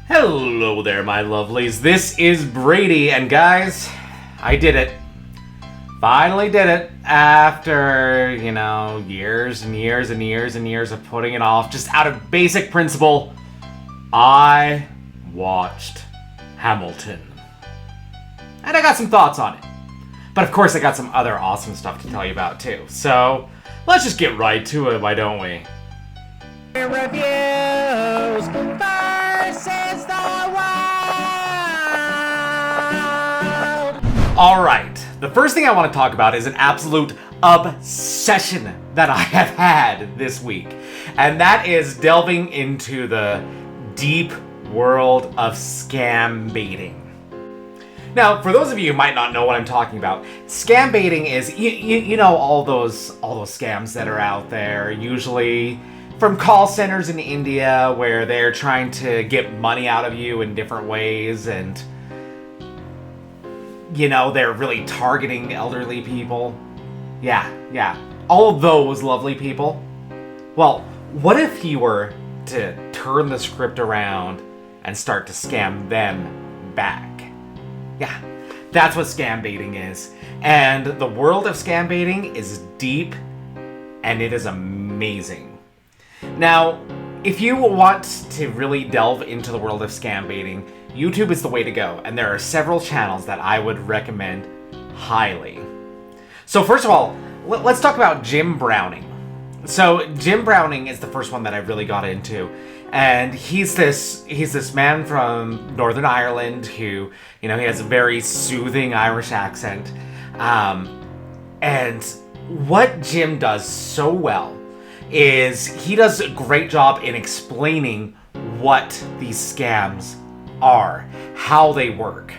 Hello there, my lovelies. This is Brady, and guys, I did it. Finally did it after, years and years and years and years of putting it off. Just out of basic principle, I watched Hamilton. And I got some thoughts on it. But of course, I got some other awesome stuff to tell you about too. So, let's just get right to it, why don't we? Reviews versus the world! Alright, the first thing I want to talk about is an absolute obsession that I have had this week. And that is delving into the deep world of scam baiting. Now, for those of you who might not know what I'm talking about, scam baiting is, you know, all those scams that are out there, usually from call centers in India where they're trying to get money out of you in different ways, and they're really targeting elderly people. Yeah, all of those lovely people. Well, what if you were to turn the script around and start to scam them back? Yeah, that's what scam baiting is. And the world of scam baiting is deep, and it is amazing. Now, if you want to really delve into the world of scam baiting, YouTube is the way to go, and there are several channels that I would recommend highly. So first of all, let's talk about Jim Browning. So Jim Browning is the first one that I really got into, and he's this man from Northern Ireland who, he has a very soothing Irish accent, and what Jim does so well is he does a great job in explaining what these scams are, how they work.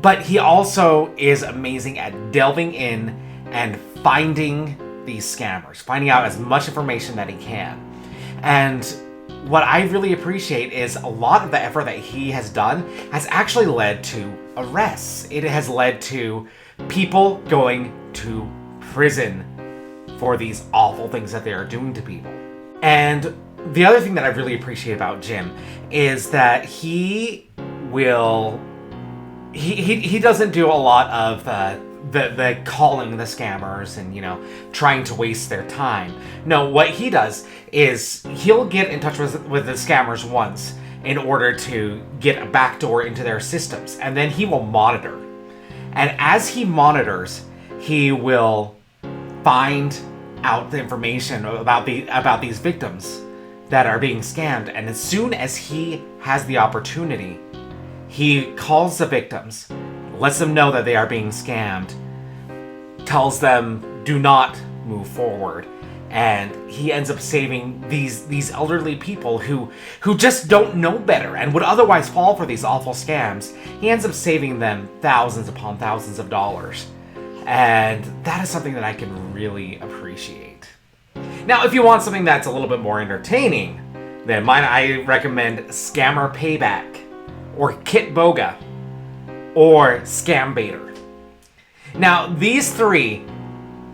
But he also is amazing at delving in and finding these scammers, finding out as much information that he can. And what I really appreciate is a lot of the effort that he has done has actually led to arrests. It has led to people going to prison for these awful things that they are doing to people. And the other thing that I really appreciate about Jim is that he doesn't do a lot of the calling the scammers and trying to waste their time. No, what he does is he'll get in touch with the scammers once in order to get a backdoor into their systems, and then he will monitor. And as he monitors, he will find out the information about these victims that are being scammed, and as soon as he has the opportunity, he calls the victims, lets them know that they are being scammed, tells them do not move forward, and he ends up saving these elderly people who just don't know better and would otherwise fall for these awful scams. He ends up saving them thousands upon thousands of dollars. And that is something that I can really appreciate. Now, if you want something that's a little bit more entertaining, then I recommend Scammer Payback, or Kit Boga, or Scambaiter. Now, these three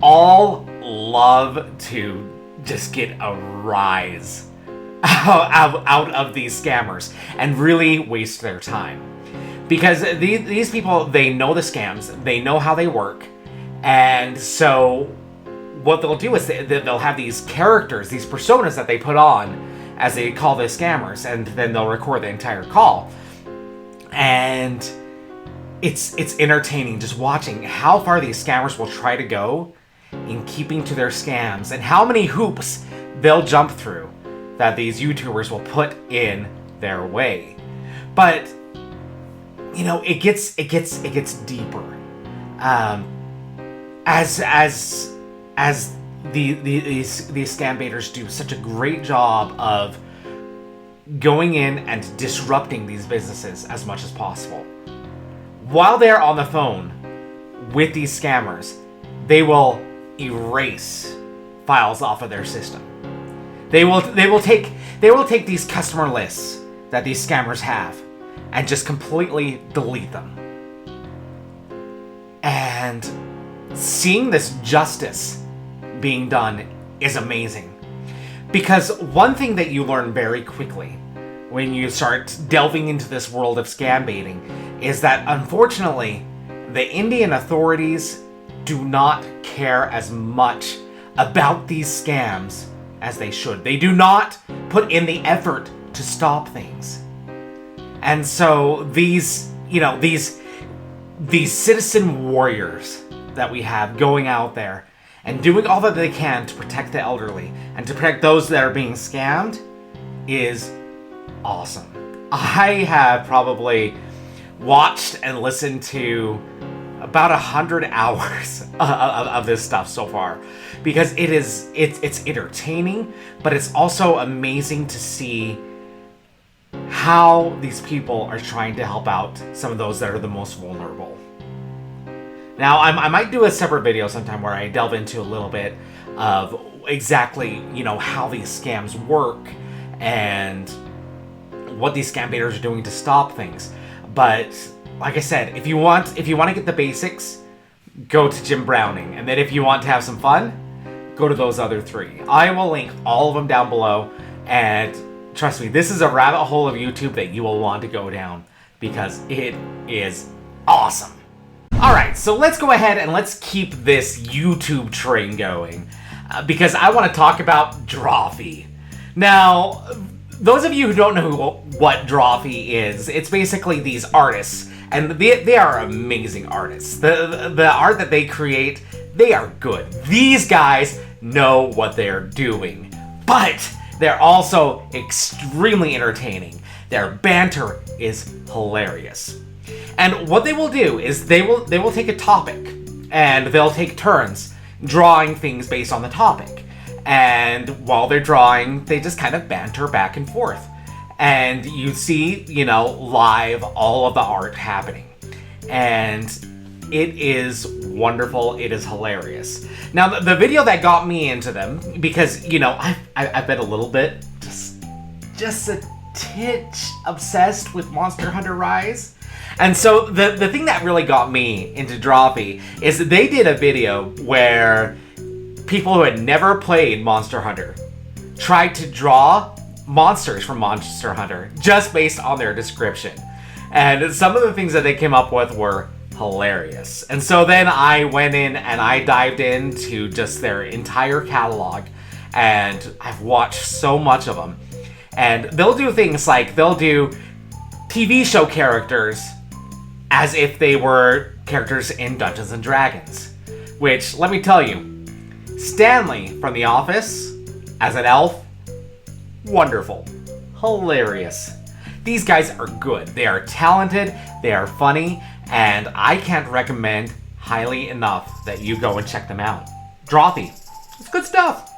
all love to just get a rise out of these scammers and really waste their time. Because these people, they know the scams, they know how they work, and so what they'll do is they'll have these characters, these personas that they put on as they call the scammers, and then they'll record the entire call. And it's entertaining just watching how far these scammers will try to go in keeping to their scams, and how many hoops they'll jump through that these YouTubers will put in their way. But it gets deeper. As these Scambaiters do such a great job of going in and disrupting these businesses as much as possible. While they're on the phone with these scammers, they will erase files off of their system. They will take these customer lists that these scammers have and just completely delete them. And seeing this justice being done is amazing. Because one thing that you learn very quickly when you start delving into this world of scam baiting is that, unfortunately, the Indian authorities do not care as much about these scams as they should. They do not put in the effort to stop things. And so these citizen warriors that we have going out there and doing all that they can to protect the elderly and to protect those that are being scammed is awesome. I have probably watched and listened to about 100 hours of this stuff so far, because it's entertaining, but it's also amazing to see how these people are trying to help out some of those that are the most vulnerable. Now, I might do a separate video sometime where I delve into a little bit of exactly, how these scams work and what these Scambaiters are doing to stop things. But like I said, if you want to get the basics, go to Jim Browning. And then if you want to have some fun, go to those other three. I will link all of them down below. And trust me, this is a rabbit hole of YouTube that you will want to go down because it is awesome. Alright, so let's go ahead and let's keep this YouTube train going. Because I want to talk about Drawfee. Now, those of you who don't know what Drawfee is, it's basically these artists. And they are amazing artists. The art that they create, they are good. These guys know what they're doing. But they're also extremely entertaining. Their banter is hilarious. And what they will do is they will take a topic and they'll take turns drawing things based on the topic. And while they're drawing, they just kind of banter back and forth. And you see, live all of the art happening. And it is wonderful. It is hilarious. Now, the video that got me into them, because, I've been a little bit, just a titch obsessed with Monster Hunter Rise. And so the thing that really got me into Drawfee is that they did a video where people who had never played Monster Hunter tried to draw monsters from Monster Hunter just based on their description. And some of the things that they came up with were hilarious. And so then I went in and I dived into just their entire catalog, and I've watched so much of them. And they'll do things like they'll do TV show characters as if they were characters in Dungeons and Dragons. Which, let me tell you, Stanley from The Office as an elf, wonderful. Hilarious. These guys are good. They are talented, they are funny, and I can't recommend highly enough that you go and check them out. Drawfee. It's good stuff.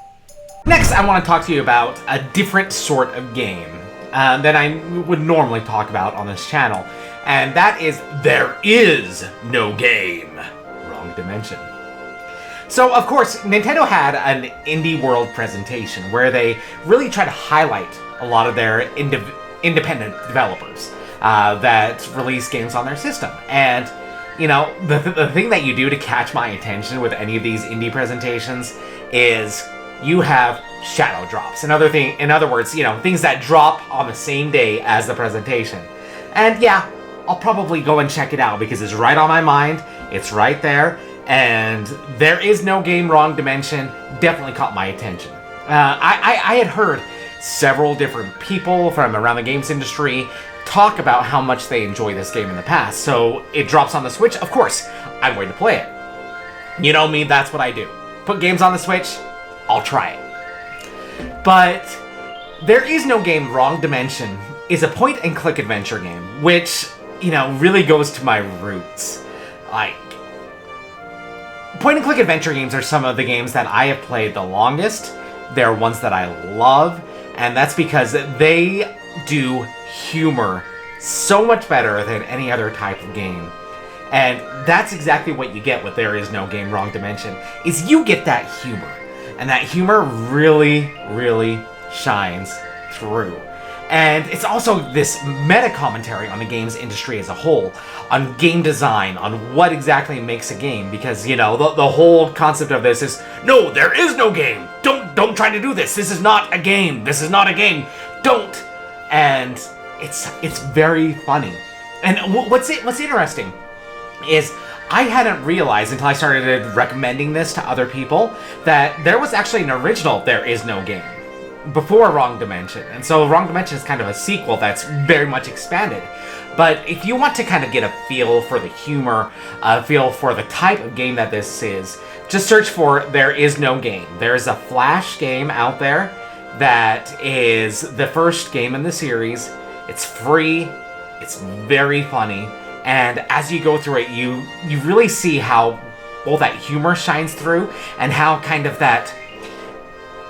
Next, I want to talk to you about a different sort of game that I would normally talk about on this channel, and that is There Is No Game. Wrong dimension. So, of course, Nintendo had an Indie World presentation where they really try to highlight a lot of their independent developers that release games on their system. And, the thing that you do to catch my attention with any of these indie presentations is you have shadow drops. In other words, things that drop on the same day as the presentation. And yeah, I'll probably go and check it out because it's right on my mind. It's right there. And There Is No Game, Wrong Dimension definitely caught my attention. I had heard several different people from around the games industry talk about how much they enjoy this game in the past. So it drops on the Switch, of course, I'm going to play it. You know me, that's what I do. Put games on the Switch, I'll try it. But There Is No Game, Wrong Dimension is a point-and-click adventure game, which, really goes to my roots. Like, point-and-click adventure games are some of the games that I have played the longest. They're ones that I love, and that's because they do humor so much better than any other type of game. And that's exactly what you get with There Is No Game, Wrong Dimension, is you get that humor. And that humor really, really shines through. And it's also this meta-commentary on the games industry as a whole, on game design, on what exactly makes a game, because, the whole concept of this is, no, there is no game! Don't try to do this! This is not a game! This is not a game! Don't and it's very funny. And what's interesting is I hadn't realized until I started recommending this to other people that there was actually an original There Is No Game before Wrong Dimension. And so Wrong Dimension is kind of a sequel that's very much expanded. But if you want to kind of get a feel for the humor, a feel for the type of game that this is, just search for There Is No Game. There's a Flash game out there that is the first game in the series. It's free, it's very funny, and as you go through it, you really see how all that humor shines through, and how kind of that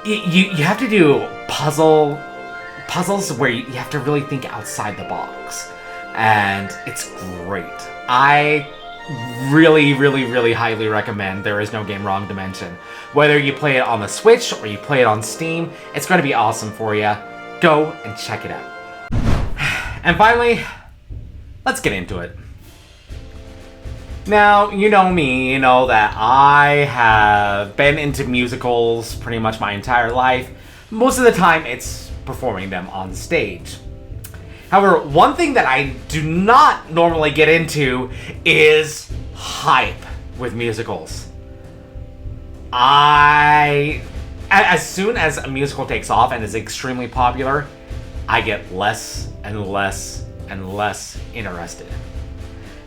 you have to do puzzles where you have to really think outside the box, and it's great. I really, really, really highly recommend There Is No Game Wrong Dimension. Whether you play it on the Switch or you play it on Steam, it's going to be awesome for you. Go and check it out. And finally, let's get into it. Now, you know me, you know that I have been into musicals pretty much my entire life. Most of the time, it's performing them on stage. However, one thing that I do not normally get into is hype with musicals. As soon as a musical takes off and is extremely popular, I get less and less and less interested.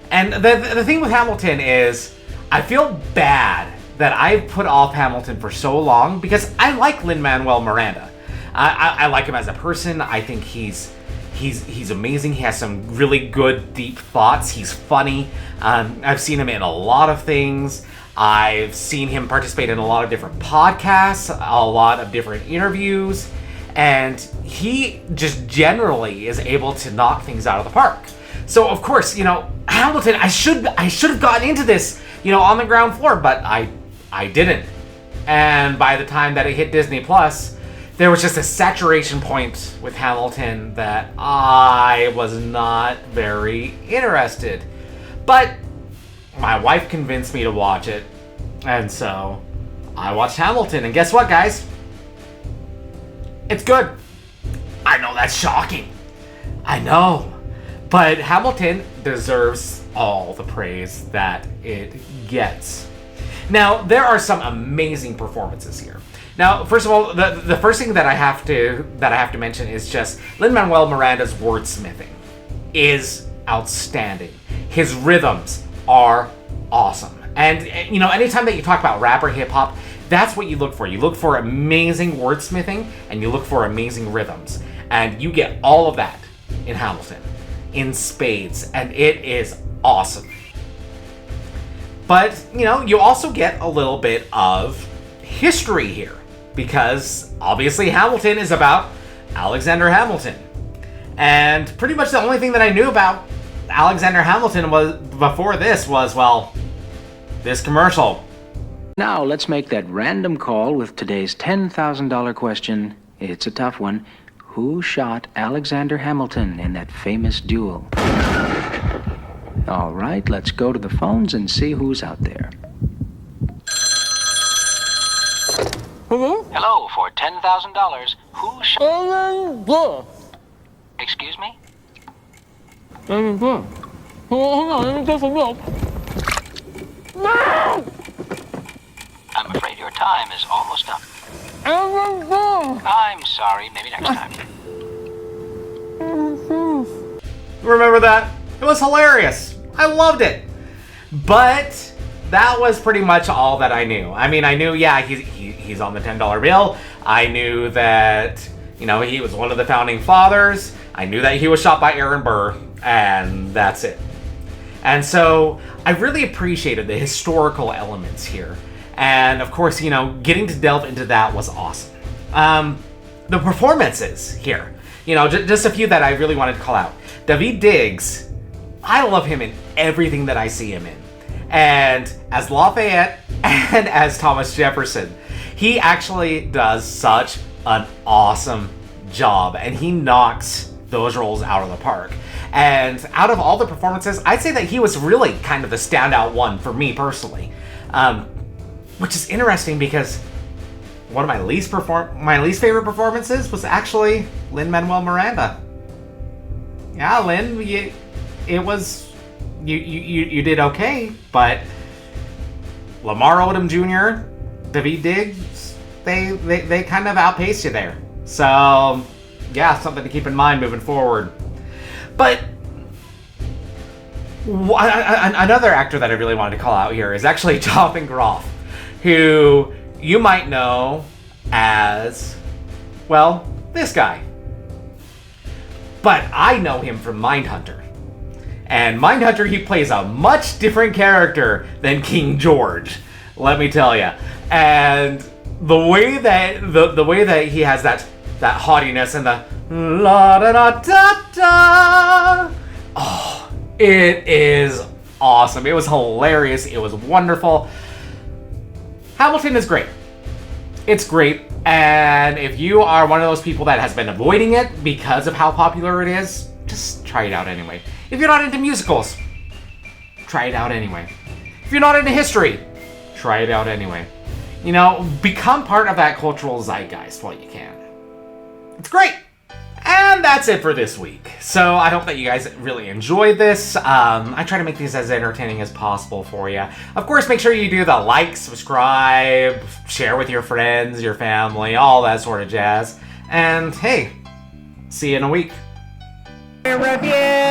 And the thing with Hamilton is, I feel bad that I've put off Hamilton for so long, because I like Lin-Manuel Miranda. I like him as a person. I think he's amazing. He has some really good, deep thoughts. He's funny. I've seen him in a lot of things. I've seen him participate in a lot of different podcasts, a lot of different interviews, and he just generally is able to knock things out of the park. So of course, Hamilton, I should have gotten into this, on the ground floor, but I didn't. And by the time that it hit Disney Plus, there was just a saturation point with Hamilton that I was not very interested. But my wife convinced me to watch it, and so I watched Hamilton, and guess what, guys? It's good. I know that's shocking. I know. But Hamilton deserves all the praise that it gets. Now, there are some amazing performances here. Now, first of all, the first thing that I have to mention is just Lin-Manuel Miranda's wordsmithing is outstanding. His rhythms are awesome. And, anytime that you talk about rap or hip-hop, that's what you look for. You look for amazing wordsmithing, and you look for amazing rhythms. And you get all of that in Hamilton, in spades, and it is awesome. But, you also get a little bit of history here, because obviously Hamilton is about Alexander Hamilton. And pretty much the only thing that I knew about Alexander Hamilton before this was, this commercial. Now let's make that random call with today's $10,000 question. It's a tough one. Who shot Alexander Hamilton in that famous duel? All right, let's go to the phones and see who's out there. Hello, for $10,000, who shot... Excuse me? I'm afraid your time is almost up. I'm sorry, maybe next time. Remember that? It was hilarious. I loved it. But that was pretty much all that I knew. I mean, I knew, he's on the $10 bill. I knew that, he was one of the founding fathers. I knew that he was shot by Aaron Burr, and that's it. And so I really appreciated the historical elements here. And of course, getting to delve into that was awesome. The performances here, just a few that I really wanted to call out. Daveed Diggs, I love him in everything that I see him in. And as Lafayette and as Thomas Jefferson, he actually does such an awesome job, and he knocks those roles out of the park. And out of all the performances, I'd say that he was really kind of the standout one for me personally. Which is interesting because one of my least favorite performances was actually Lin-Manuel Miranda. Yeah, Lynn, you did okay, but Lamar Odom Jr., David Diggs, they kind of outpaced you there. So, yeah, something to keep in mind moving forward. But another actor that I really wanted to call out here is actually Jonathan Groff, who you might know as, well, this guy. But I know him from Mindhunter. And Mindhunter, he plays a much different character than King George, let me tell you. And the way that he has that haughtiness and the la da da da da, oh, it is awesome. It was hilarious. It was wonderful. Hamilton is great. It's great. And if you are one of those people that has been avoiding it because of how popular it is, just try it out anyway. If you're not into musicals, try it out anyway. If you're not into history, try it out anyway. You know, become part of that cultural zeitgeist while you can. It's great. And that's it for this week. So I hope that you guys really enjoyed this. I try to make these as entertaining as possible for you. Of course, make sure you do the like, subscribe, share with your friends, your family, all that sort of jazz. And hey, see you in a week. Review!